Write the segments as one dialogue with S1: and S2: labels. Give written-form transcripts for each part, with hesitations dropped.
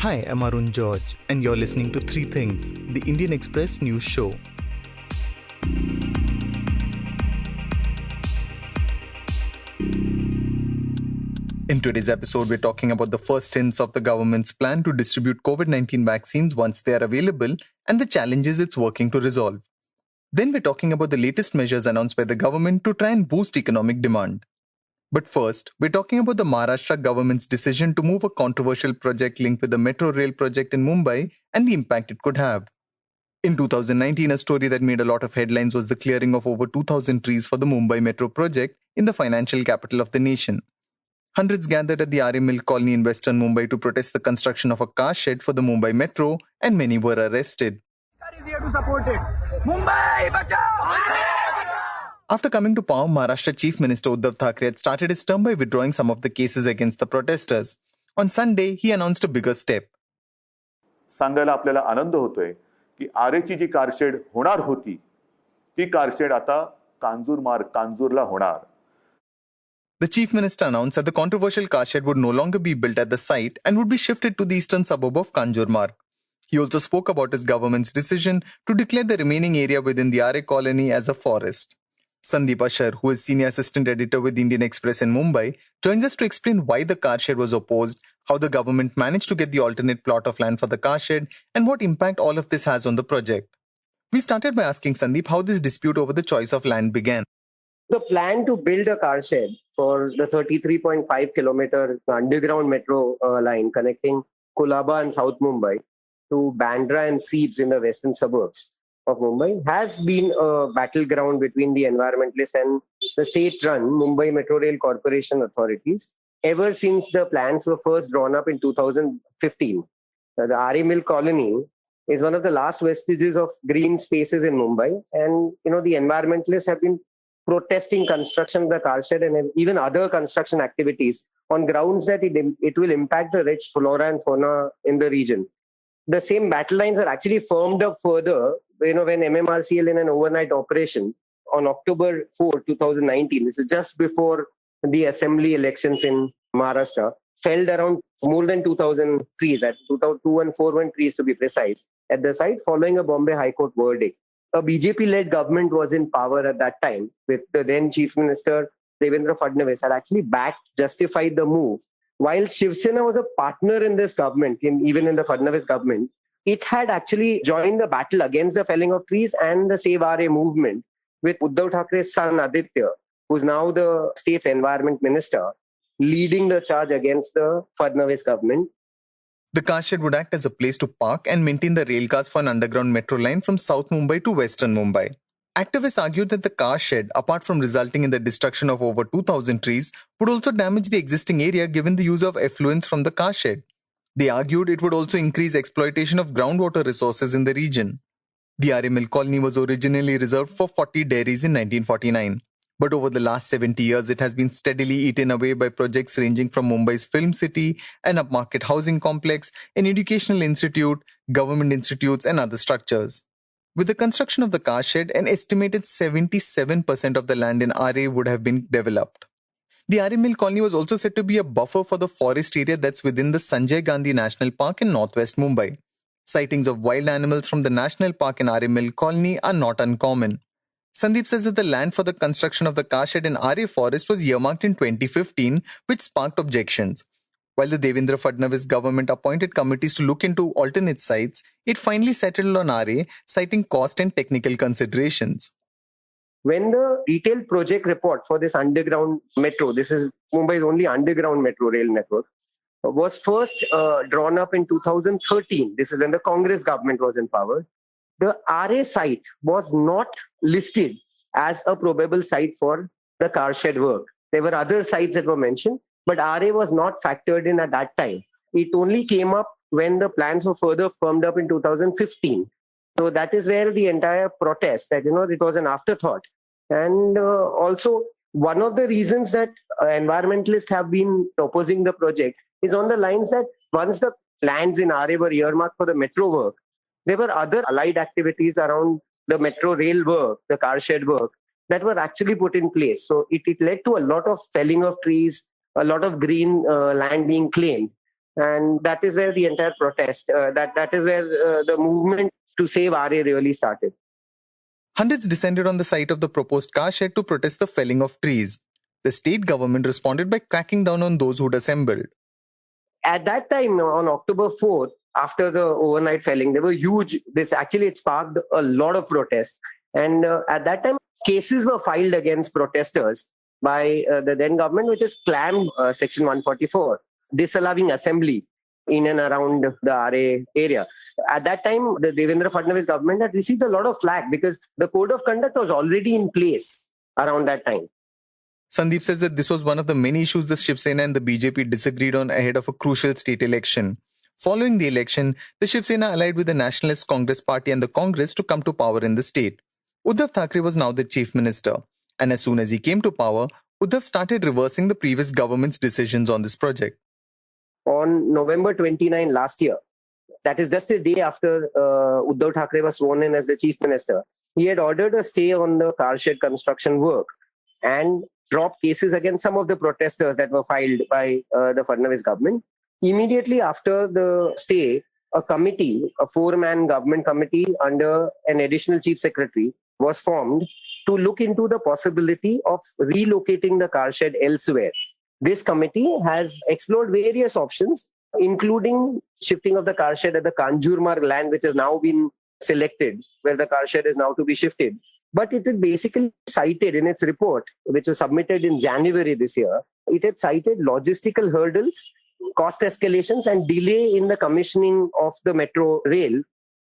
S1: Hi, I'm Arun George, and you're listening to Three Things, the Indian Express news show. In today's episode, we're talking about the first hints of the government's plan to distribute COVID 19 vaccines once they are available and the challenges it's working to resolve. Then we're talking about the latest measures announced by the government to try and boost economic demand. But first, we're talking about the Maharashtra government's decision to move a controversial project linked with the metro rail project in Mumbai and the impact it could have. In 2019, a story that made a lot of headlines was the clearing of over 2,000 trees for the Mumbai Metro project in the financial capital of the nation. Hundreds gathered at the RA Mill colony in western Mumbai to protest the construction of a car shed for the Mumbai Metro, and many were arrested.
S2: Is here to support it. Mumbai Bachao!
S1: After coming to power, Maharashtra Chief Minister Uddhav Thackeray had started his term by withdrawing some of the cases against the protesters. On Sunday, he announced a bigger step.
S3: सांगायला आपल्याला आनंद होतोय की आरेची जी car shed होणार होती ती car shed आता कांजूरला होणार.
S1: The Chief Minister announced that the controversial car shed would no longer be built at the site and would be shifted to the eastern suburb of Kanjurmarg. He also spoke about his government's decision to declare the remaining area within the RA colony as a forest. Sandeep Ashar, who is Senior Assistant Editor with Indian Express in Mumbai, joins us to explain why the car shed was opposed, how the government managed to get the alternate plot of land for the car shed, and what impact all of this has on the project. We started by asking Sandeep how this dispute over the choice of land began.
S4: The plan to build a car shed for the 33.5 kilometer underground metro line connecting Kolaba and South Mumbai to Bandra and Seeps in the western suburbs of Mumbai has been a battleground between the environmentalists and the state-run Mumbai Metro Rail Corporation authorities ever since the plans were first drawn up in 2015. The RA Mill colony is one of the last vestiges of green spaces in Mumbai, and the environmentalists have been protesting construction of the car shed and even other construction activities on grounds that it will impact the rich flora and fauna in the region. The same battle lines are actually firmed up further when MMRCL in an overnight operation on October 4, 2019, this is just before the assembly elections in Maharashtra, felled around more than 2,000 trees, at 2,141 trees to be precise, at the site following a Bombay High Court verdict. A BJP-led government was in power at that time, with the then Chief Minister Devendra Fadnavis had actually justified the move. While Shiv Sena was a partner in this government, even in the Fadnavis government, it had actually joined the battle against the felling of trees and the Save RA movement with Uddhav Thackre's son Aditya, who's now the state's environment minister, leading the charge against the Fadnavis government.
S1: The car shed would act as a place to park and maintain the rail cars for an underground metro line from South Mumbai to Western Mumbai. Activists argued that the car shed, apart from resulting in the destruction of over 2,000 trees, would also damage the existing area given the use of effluents from the car shed. They argued it would also increase exploitation of groundwater resources in the region. The RA Mill colony was originally reserved for 40 dairies in 1949. But over the last 70 years, it has been steadily eaten away by projects ranging from Mumbai's Film City, an upmarket housing complex, an educational institute, government institutes, and other structures. With the construction of the car shed, an estimated 77% of the land in RA would have been developed. The RA Mill colony was also said to be a buffer for the forest area that's within the Sanjay Gandhi National Park in northwest Mumbai. Sightings of wild animals from the National Park in RA Mill colony are not uncommon. Sandeep says that the land for the construction of the car shed in RA Forest was earmarked in 2015, which sparked objections. While the Devendra Fadnavis government appointed committees to look into alternate sites, it finally settled on RA, citing cost and technical considerations.
S4: When the detailed project report for this underground metro, this is Mumbai's only underground metro rail network, was first drawn up in 2013, this is when the Congress government was in power, the RA site was not listed as a probable site for the car shed work. There were other sites that were mentioned, but RA was not factored in at that time. It only came up when the plans were further firmed up in 2015. So that is where the entire protest, that it was an afterthought. And also, one of the reasons that environmentalists have been opposing the project is on the lines that once the plans in RA were earmarked for the metro work, there were other allied activities around the metro rail work, the car shed work, that were actually put in place. So it led to a lot of felling of trees, a lot of green land being claimed. And that is where the entire protest, that is where the movement to save RA really started.
S1: Hundreds descended on the site of the proposed car shed to protest the felling of trees. The state government responded by cracking down on those who'd assembled.
S4: At that time, on October 4th, after the overnight felling, there were huge, it sparked a lot of protests. And at that time, cases were filed against protesters by the then government, which is claimed Section 144, disallowing assembly in and around the RA area. At that time, the Devendra Fadnavis government had received a lot of flack because the code of conduct was already in place around that time.
S1: Sandeep says that this was one of the many issues the Shiv Sena and the BJP disagreed on ahead of a crucial state election. Following the election, the Shiv Sena allied with the Nationalist Congress Party and the Congress to come to power in the state. Uddhav Thackeray was now the chief minister. And as soon as he came to power, Uddhav started reversing the previous government's decisions on this project.
S4: On November 29 last year, that is just a day after Uddhav Thackeray was sworn in as the chief minister, he had ordered a stay on the car shed construction work and dropped cases against some of the protesters that were filed by the Fadnavis government. Immediately after the stay, a committee, a 4-man government committee under an additional chief secretary was formed to look into the possibility of relocating the car shed elsewhere. This committee has explored various options, including shifting of the car shed at the Kanjurmarg land, which has now been selected, where the car shed is now to be shifted. But it had basically cited in its report, which was submitted in January this year, it had cited logistical hurdles, cost escalations, and delay in the commissioning of the metro rail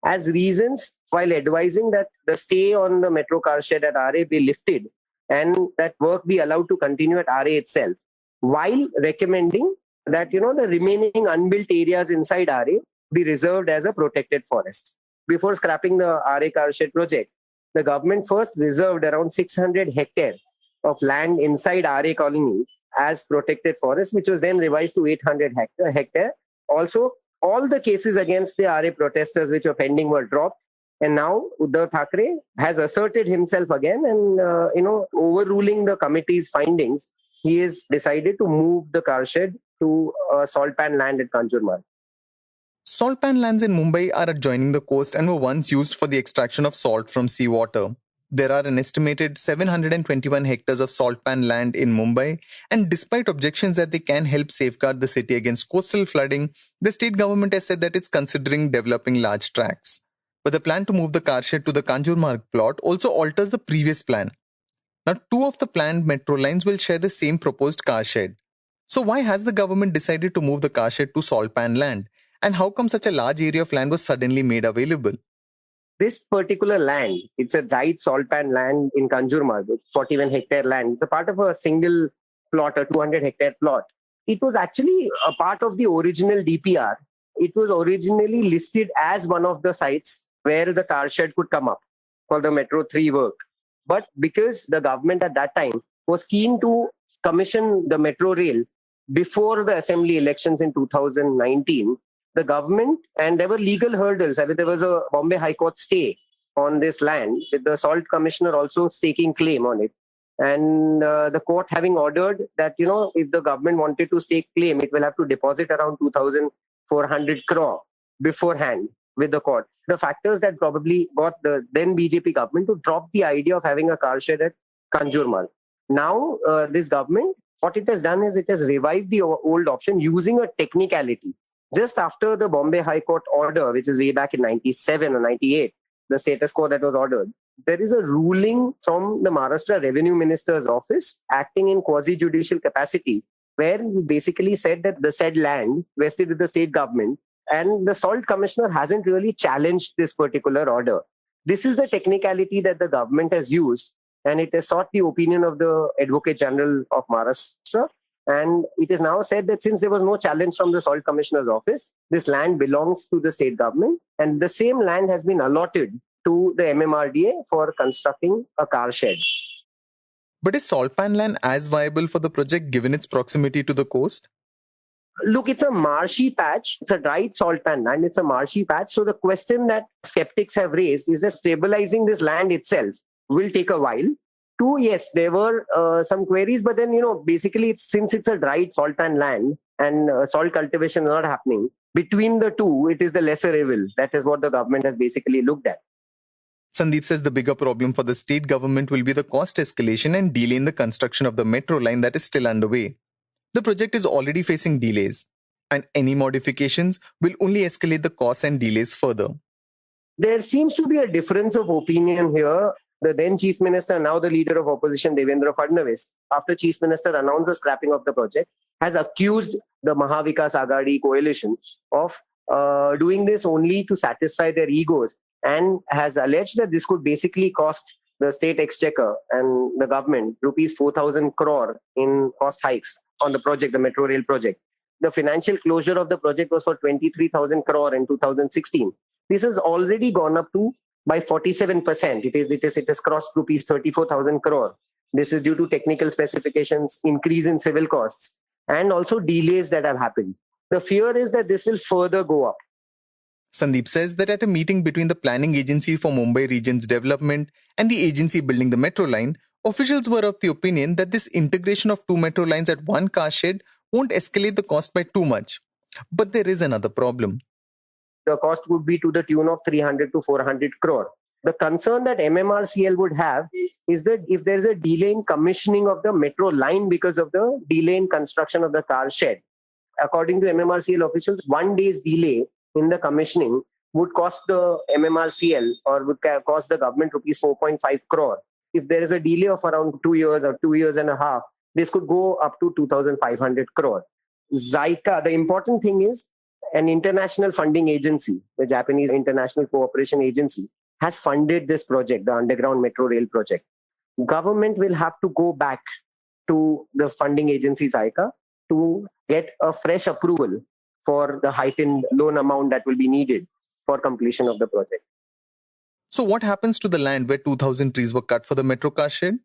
S4: as reasons, while advising that the stay on the metro car shed at RA be lifted and that work be allowed to continue at RA itself, while recommending that, the remaining unbuilt areas inside RA be reserved as a protected forest. Before scrapping the RA car shed project, the government first reserved around 600 hectares of land inside RA colony as protected forest, which was then revised to 800 hectare. Also, all the cases against the RA protesters which were pending were dropped. And now Uddhav Thackeray has asserted himself again and, overruling the committee's findings, he has decided to move the car shed to salt pan land at Kanjurmarg.
S1: Salt pan lands in Mumbai are adjoining the coast and were once used for the extraction of salt from seawater. There are an estimated 721 hectares of salt pan land in Mumbai, and despite objections that they can help safeguard the city against coastal flooding, the state government has said that it's considering developing large tracts. But the plan to move the car shed to the Kanjurmarg plot also alters the previous plan. Now, 2 of the planned metro lines will share the same proposed car shed. So why has the government decided to move the car shed to salt pan land? And how come such a large area of land was suddenly made available?
S4: This particular land, it's a dried salt pan land in Kanjurmarg. It's 41 hectare land. It's a part of a single plot, a 200 hectare plot. It was actually a part of the original DPR. It was originally listed as one of the sites where the car shed could come up for the Metro 3 work. But because the government at that time was keen to commission the metro rail before the assembly elections in 2019, the government, and there were legal hurdles. I mean, there was a Bombay High Court stay on this land, with the salt commissioner also staking claim on it. And the court having ordered that, if the government wanted to stake claim, it will have to deposit around 2,400 crore beforehand with the court. The factors that probably got the then BJP government to drop the idea of having a car shed at Kanjurmarg. Now, this government, what it has done is it has revived the old option using a technicality. Just after the Bombay High Court order, which is way back in 97 or 98, the status quo that was ordered, there is a ruling from the Maharashtra Revenue Minister's office acting in quasi-judicial capacity, where he basically said that the said land vested with the state government, and the salt commissioner hasn't really challenged this particular order. This is the technicality that the government has used, and it has sought the opinion of the Advocate General of Maharashtra. And it is now said that since there was no challenge from the Salt Commissioner's office, this land belongs to the state government, and the same land has been allotted to the MMRDA for constructing a car shed.
S1: But is salt pan land as viable for the project given its proximity to the coast?
S4: Look, it's a marshy patch. It's a dried salt pan land. It's a marshy patch. So the question that skeptics have raised is that stabilizing this land itself will take a while. Two, yes, there were some queries, but then, basically, since it's a dried salt pan land and salt cultivation is not happening, between the two, it is the lesser evil. That is what the government has basically looked at.
S1: Sandeep says the bigger problem for the state government will be the cost escalation and delay in the construction of the metro line that is still underway. The project is already facing delays, and any modifications will only escalate the costs and delays further.
S4: There seems to be a difference of opinion here. The then Chief Minister, now the leader of opposition, Devendra Fadnavis, after Chief Minister announced the scrapping of the project, has accused the Mahavikas Aghadi coalition of doing this only to satisfy their egos, and has alleged that this could basically cost the state exchequer and the government rupees 4,000 crore in cost hikes on the project, the metro rail project. The financial closure of the project was for 23,000 crore in 2016. This has already gone up to by 47%. It has crossed rupees 34,000 crore. This is due to technical specifications, increase in civil costs, and also delays that have happened. The fear is that this will further go up.
S1: Sandeep says that at a meeting between the Planning Agency for Mumbai Region's Development and the agency building the metro line, officials were of the opinion that this integration of two metro lines at one car shed won't escalate the cost by too much. But there is another problem.
S4: The cost would be to the tune of 300 to 400 crore. The concern that MMRCL would have is that if there is a delay in commissioning of the metro line because of the delay in construction of the car shed, according to MMRCL officials, 1 day's delay in the commissioning would cost the MMRCL or would cost the government rupees 4.5 crore. If there is a delay of around 2 years or 2 years and a half, this could go up to 2,500 crore. JICA, the important thing is an international funding agency, the Japanese International Cooperation Agency, has funded this project, the underground metro rail project. Government will have to go back to the funding agency JICA to get a fresh approval for the heightened loan amount that will be needed for completion of the project.
S1: So what happens to the land where 2,000 trees were cut for the metro car shed?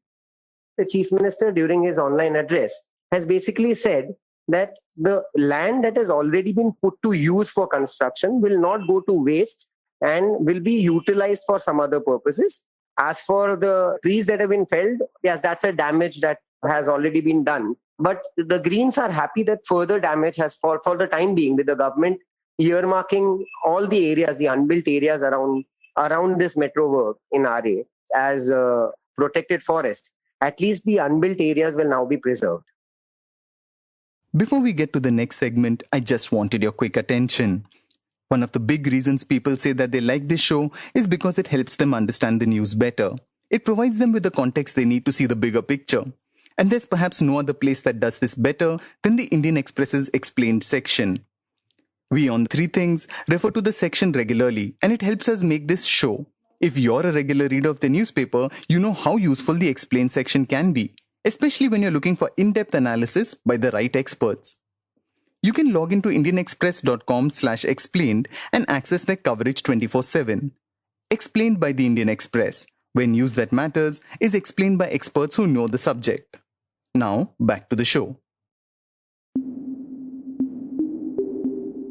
S4: The Chief Minister, during his online address, has basically said that the land that has already been put to use for construction will not go to waste and will be utilized for some other purposes. As for the trees that have been felled, yes, that's a damage that has already been done. But the Greens are happy that further damage has, for the time being, with the government earmarking all the areas, the unbuilt areas around this metro work in RA as protected forest. At least the unbuilt areas will now be preserved.
S1: Before we get to the next segment, I just wanted your quick attention. One of the big reasons people say that they like this show is because it helps them understand the news better. It provides them with the context they need to see the bigger picture. And there's perhaps no other place that does this better than the Indian Express's Explained section. We on 3 Things refer to the section regularly, and it helps us make this show. If you're a regular reader of the newspaper, you know how useful the Explained section can be, especially when you're looking for in-depth analysis by the right experts. You can log into indianexpress.com/explained and access their coverage 24/7. Explained by the Indian Express, where news that matters is explained by experts who know the subject. Now, back to the show.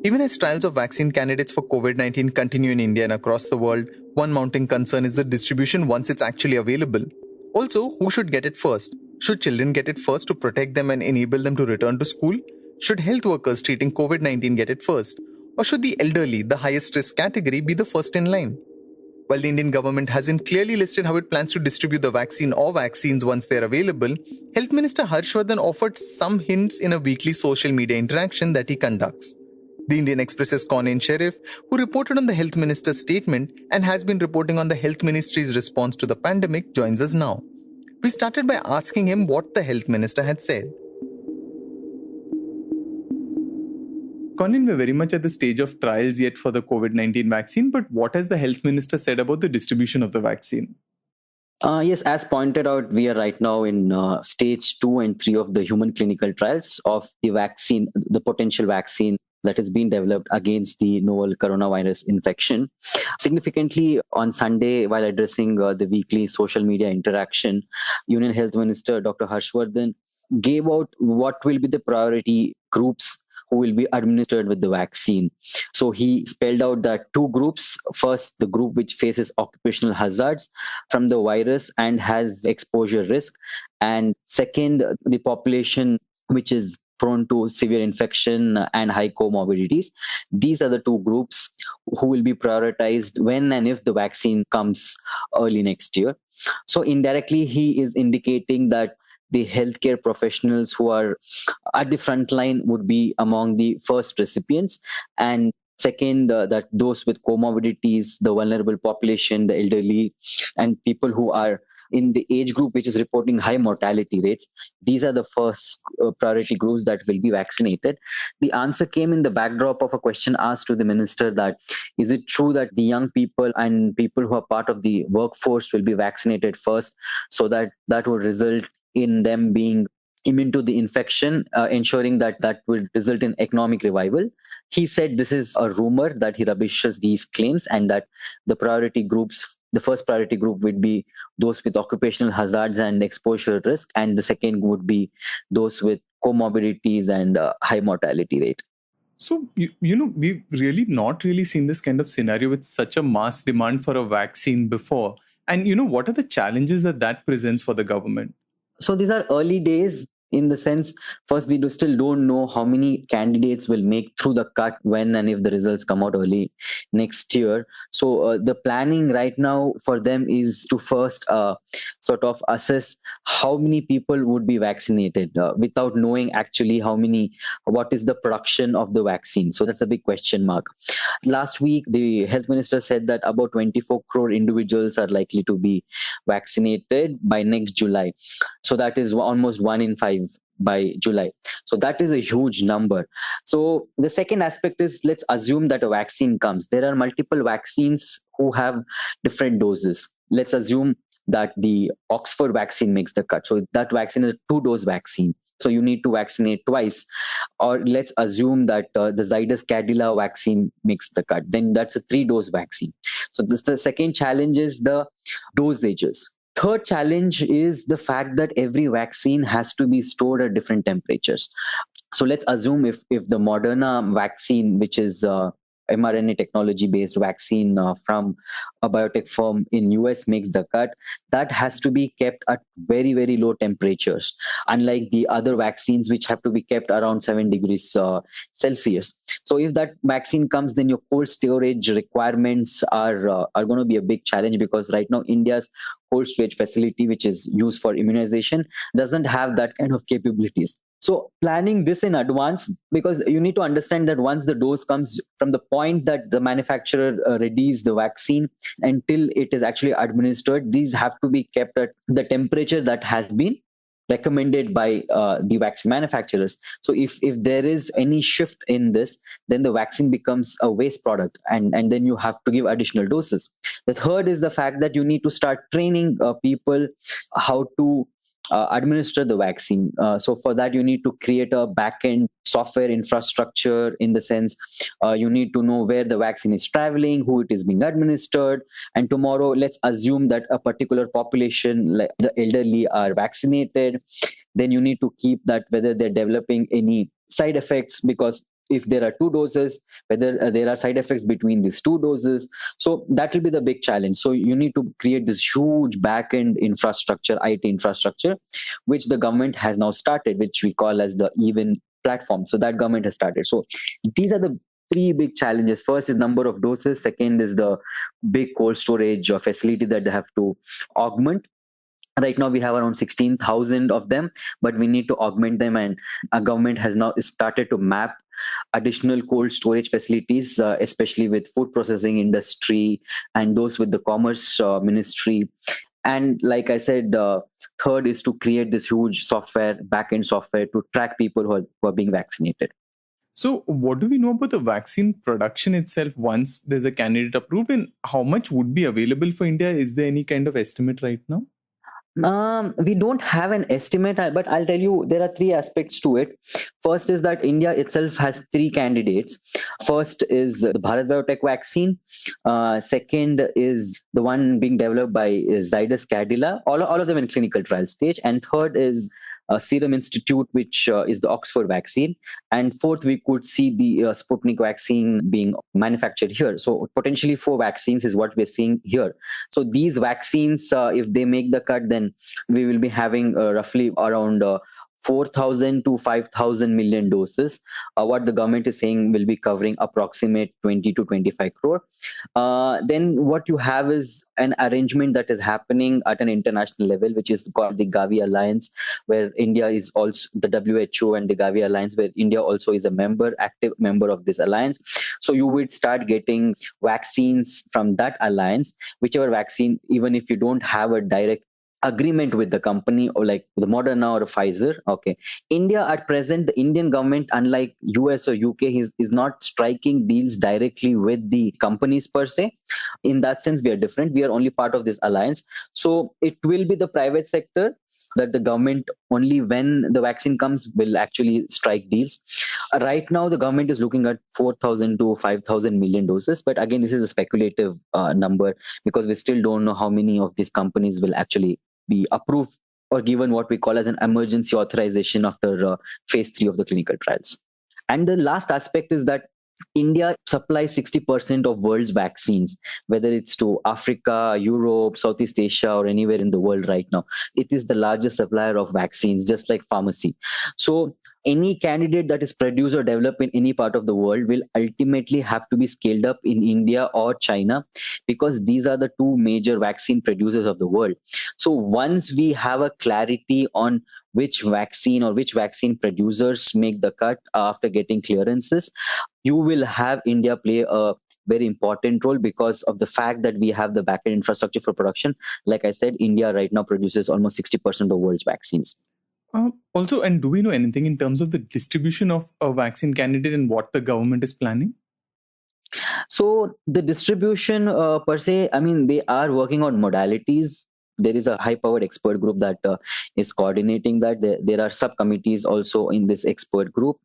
S1: Even as trials of vaccine candidates for COVID-19 continue in India and across the world, one mounting concern is the distribution once it's actually available. Also, who should get it first? Should children get it first to protect them and enable them to return to school? Should health workers treating COVID-19 get it first? Or should the elderly, the highest risk category, be the first in line? While the Indian government hasn't clearly listed how it plans to distribute the vaccine or vaccines once they're available, Health Minister Harshvardhan offered some hints in a weekly social media interaction that he conducts. The Indian Express's Kaunain Sharif, who reported on the Health Minister's statement and has been reporting on the Health Ministry's response to the pandemic, joins us now. We started by asking him what the Health Minister had said. Kaunain, we're very much at the stage of trials yet for the COVID-19 vaccine, but what has the Health Minister said about the distribution of the vaccine?
S5: Yes, as pointed out, we are right now in stage 2 and 3 of the human clinical trials of the vaccine, the potential vaccine that has been developed against the novel coronavirus infection. Significantly, on Sunday, while addressing the weekly social media interaction, Union Health Minister Dr. Harshvardhan gave out what will be the priority groups who will be administered with the vaccine. So he spelled out that two groups. First, the group which faces occupational hazards from the virus and has exposure risk. And second, the population which is prone to severe infection and high comorbidities. These are the two groups who will be prioritized when and if the vaccine comes early next year. So indirectly, he is indicating that the healthcare professionals who are at the front line would be among the first recipients. And second, that those with comorbidities, the vulnerable population, the elderly, and people who are in the age group which is reporting high mortality rates, these are the first priority groups that will be vaccinated. The answer came in the backdrop of a question asked to the minister that is it true that the young people and people who are part of the workforce will be vaccinated first, so that would result in them being immune to the infection, ensuring that would result in economic revival. He said this is a rumor, that he rubbishes these claims, and that the first priority group would be those with occupational hazards and exposure risk, and the second would be those with comorbidities and high mortality rate.
S1: So, we've not really seen this kind of scenario with such a mass demand for a vaccine before. And, what are the challenges that presents for the government?
S5: So these are early days in the sense, first, we still don't know how many candidates will make through the cut when and if the results come out early next year. So the planning right now for them is to first sort of assess how many people would be vaccinated without knowing actually what is the production of the vaccine. So that's a big question mark. Last week, the health minister said that about 24 crore individuals are likely to be vaccinated by next July. So that is almost 1 in 5 by July. So that is a huge number. So the second aspect is, let's assume that a vaccine comes. There are multiple vaccines who have different doses. Let's assume that the Oxford vaccine makes the cut. So that vaccine is a 2-dose vaccine. So you need to vaccinate twice. Or let's assume that the Zydus Cadila vaccine makes the cut. Then that's a 3-dose vaccine. So the second challenge is the dosages. Third challenge is the fact that every vaccine has to be stored at different temperatures. So let's assume if the Moderna vaccine, which is mRNA technology-based vaccine from a biotech firm in US makes the cut, that has to be kept at very, very low temperatures, unlike the other vaccines which have to be kept around 7 degrees Celsius. So if that vaccine comes, then your cold storage requirements are going to be a big challenge, because right now India's cold storage facility, which is used for immunization, doesn't have that kind of capabilities. So planning this in advance, because you need to understand that once the dose comes, from the point that the manufacturer readies the vaccine until it is actually administered, these have to be kept at the temperature that has been recommended by the vaccine manufacturers. So if there is any shift in this, then the vaccine becomes a waste product, and then you have to give additional doses. The third is the fact that you need to start training people how to administer the vaccine. So for that, you need to create a back-end software infrastructure, in the sense you need to know where the vaccine is traveling, who it is being administered. And tomorrow, let's assume that a particular population, like the elderly, are vaccinated. Then you need to keep that whether they're developing any side effects, because if there are 2 doses, whether there are side effects between these 2 doses. So that will be the big challenge. So you need to create this huge back-end infrastructure, IT infrastructure, which the government has now started, which we call as the EVEN platform. So that government has started. So these are the 3 big challenges. First is number of doses. Second is the big cold storage facility that they have to augment. Right now, we have around 16,000 of them, but we need to augment them, and our government has now started to map additional cold storage facilities, especially with food processing industry and those with the commerce ministry. And like I said, third is to create this huge software, back-end software, to track people who are being vaccinated.
S1: So what do we know about the vaccine production itself once there's a candidate approved, and how much would be available for India? Is there any kind of estimate right now?
S5: We don't have an estimate, but I'll tell you there are 3 aspects to it. First is that India itself has 3 candidates. First is the Bharat Biotech vaccine. Second is the one being developed by Zydus Cadila. All of them in clinical trial stage. And third is Serum Institute, which is the Oxford vaccine. And fourth, we could see the Sputnik vaccine being manufactured here. So potentially 4 vaccines is what we're seeing here. So these vaccines, if they make the cut, then we will be having roughly around 4,000 to 5,000 million doses. What the government is saying will be covering approximate 20 to 25 crore. Then what you have is an arrangement that is happening at an international level, which is called the Gavi Alliance, where India is also the WHO and the Gavi Alliance, where India also is a member, active member of this alliance. So you would start getting vaccines from that alliance, whichever vaccine, even if you don't have a direct agreement with the company or like the Moderna or Pfizer. Okay. India at present, the Indian government, unlike US or UK, is not striking deals directly with the companies per se. In that sense, we are different. We are only part of this alliance. So it will be the private sector that the government, only when the vaccine comes, will actually strike deals. Right now, the government is looking at 4,000 to 5,000 million doses. But again, this is a speculative number because we still don't know how many of these companies will actually be approved or given what we call as an emergency authorization after phase 3 of the clinical trials. And the last aspect is that India supplies 60% of world's vaccines, whether it's to Africa, Europe, Southeast Asia, or anywhere in the world right now. It is the largest supplier of vaccines, just like pharmacy. So any candidate that is produced or developed in any part of the world will ultimately have to be scaled up in India or China, because these are the 2 major vaccine producers of the world. So once we have a clarity on which vaccine or which vaccine producers make the cut after getting clearances, you will have India play a very important role because of the fact that we have the backend infrastructure for production. Like I said, India right now produces almost 60% of the world's vaccines.
S6: Also, and do we know anything in terms of the distribution of a vaccine candidate and what the government is planning?
S5: So the distribution per se, I mean, they are working on modalities. There is a high-powered expert group that is coordinating that. There are subcommittees also in this expert group.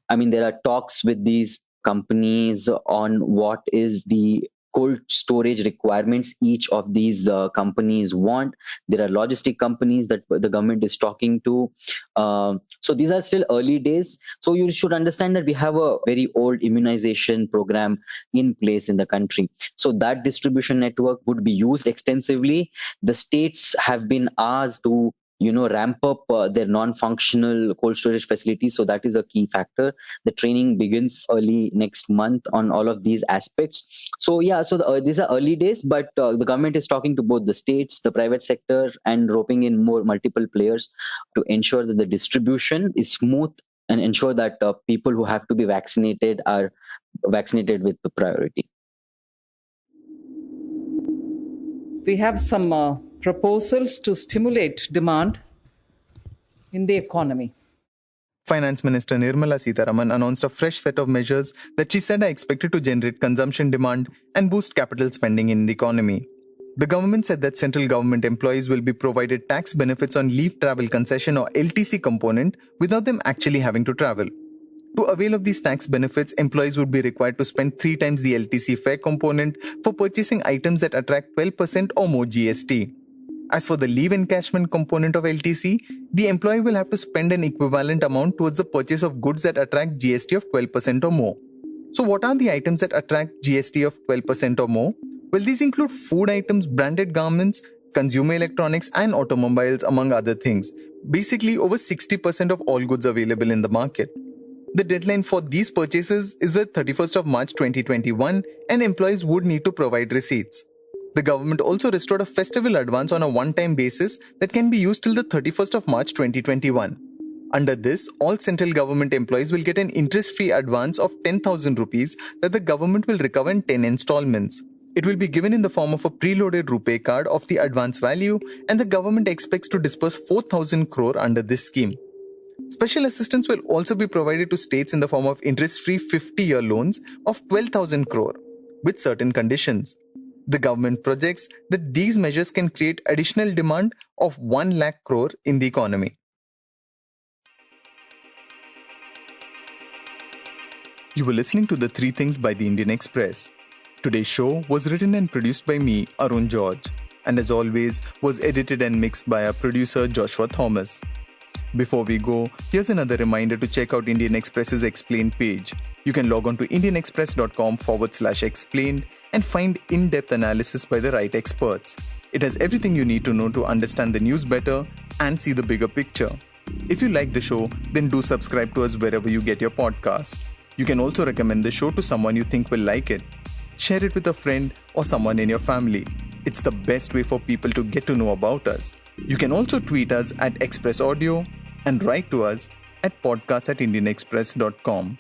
S5: I mean, there are talks with these companies on what is the cold storage requirements each of these companies want. There are logistic companies that the government is talking to. So these are still early days. So you should understand that we have a very old immunization program in place in the country. So that distribution network would be used extensively. The states have been asked to ramp up their non-functional cold storage facilities. So that is a key factor. The training begins early next month on all of these aspects. So yeah, so these are early days, but the government is talking to both the states, the private sector, and roping in more multiple players to ensure that the distribution is smooth and ensure that people who have to be vaccinated are vaccinated with the priority.
S7: We have some proposals to stimulate demand in the economy.
S1: Finance Minister Nirmala Sitharaman announced a fresh set of measures that she said are expected to generate consumption demand and boost capital spending in the economy. The government said that central government employees will be provided tax benefits on leave travel concession or LTC component without them actually having to travel. To avail of these tax benefits, employees would be required to spend 3 times the LTC fare component for purchasing items that attract 12% or more GST. As for the leave encashment component of LTC, the employee will have to spend an equivalent amount towards the purchase of goods that attract GST of 12% or more. So what are the items that attract GST of 12% or more? Well, these include food items, branded garments, consumer electronics, and automobiles, among other things. Basically, over 60% of all goods available in the market. The deadline for these purchases is the 31st of March 2021, and employees would need to provide receipts. The government also restored a festival advance on a one-time basis that can be used till the 31st of March 2021. Under this, all central government employees will get an interest-free advance of 10,000 rupees that the government will recover in 10 installments. It will be given in the form of a preloaded RuPay card of the advance value, and the government expects to disburse 4,000 crore under this scheme. Special assistance will also be provided to states in the form of interest-free 50-year loans of 12,000 crore, with certain conditions. The government projects that these measures can create additional demand of 1 lakh crore in the economy. You were listening to The Three Things by the Indian Express. Today's show was written and produced by me, Arun George, and as always was edited and mixed by our producer Joshua Thomas. Before we go, here's another reminder to check out Indian Express's Explained page. You can log on to indianexpress.com/explained and find in-depth analysis by the right experts. It has everything you need to know to understand the news better and see the bigger picture. If you like the show, then do subscribe to us wherever you get your podcasts. You can also recommend the show to someone you think will like it. Share it with a friend or someone in your family. It's the best way for people to get to know about us. You can also tweet us at Express Audio and write to us at podcast@indianexpress.com.